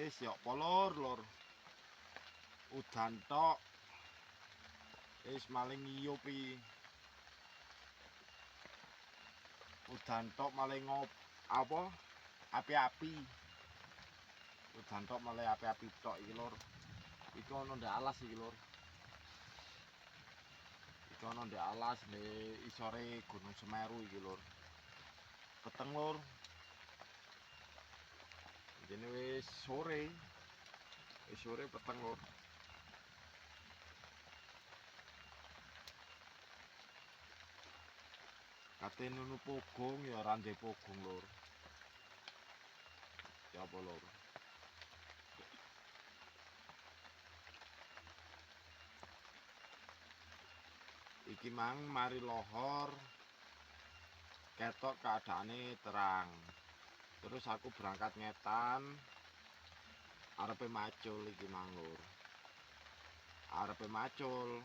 wis yok polor lur. Udan tok. Wis maling ngiyup iki. Udan tok maling apa? Api-api. Udan tok maling api-api tok iki lur. Iku ono ndek alas iki lur. Iku ono ndek alas ndek isore Gunung Semeru iki lur. Peteng lur. Jadi wis sore. Wis sore peteng lur. Kate nunu pogong ya ora ndek pogong lur. Ya apa lur? Iki mang mari lohor ketok keadaane terang. Terus aku berangkat ngetan arepe macul iki mang lur. Arepe macul.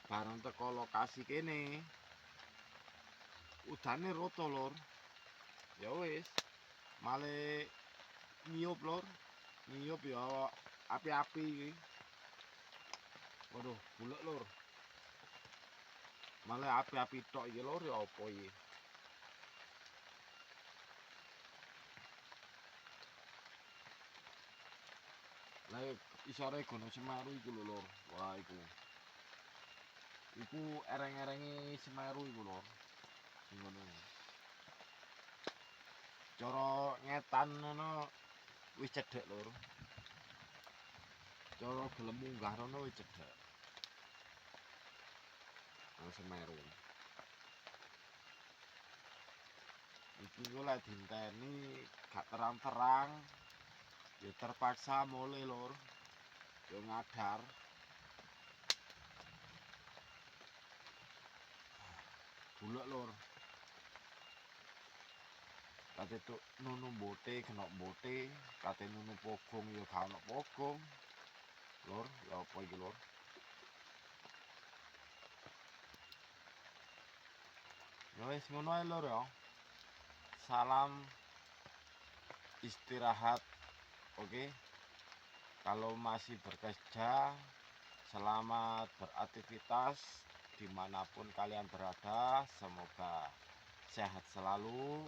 Bareng teko lokasi kene udane roto lur. Ya wis male ngiyup lur. Ngiyup ya api-api iki. Waduh, bulek lur. Male api-api tok iki lur ya apa iki. Lah isore Gunung Semeru iku lho lur. Wah iku. Iku ereng-erenge Semeru iku lur. Sing ngono. Cara ngetan ngono wis cedhek lur. Cara gelem munggah rono wis cedhek. Nang Semeru. Iki ku lek dinteni gak terang-terang ya terpaksa mulai lur. Ya ngadar. Bulek lur. Kate tuk nunu mbote kena mbote, kate nunu pogong ya gak ono pogong. Lur, ya apa iki lur? Ya wis ngono ae lur ya. Salam istirahat. Oke. Kalau masih bekerja, selamat beraktivitas dimanapun kalian berada. Semoga sehat selalu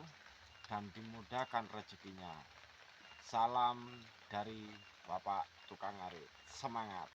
dan dimudahkan rezekinya. Salam dari Bapak Tukang Arit. Semangat.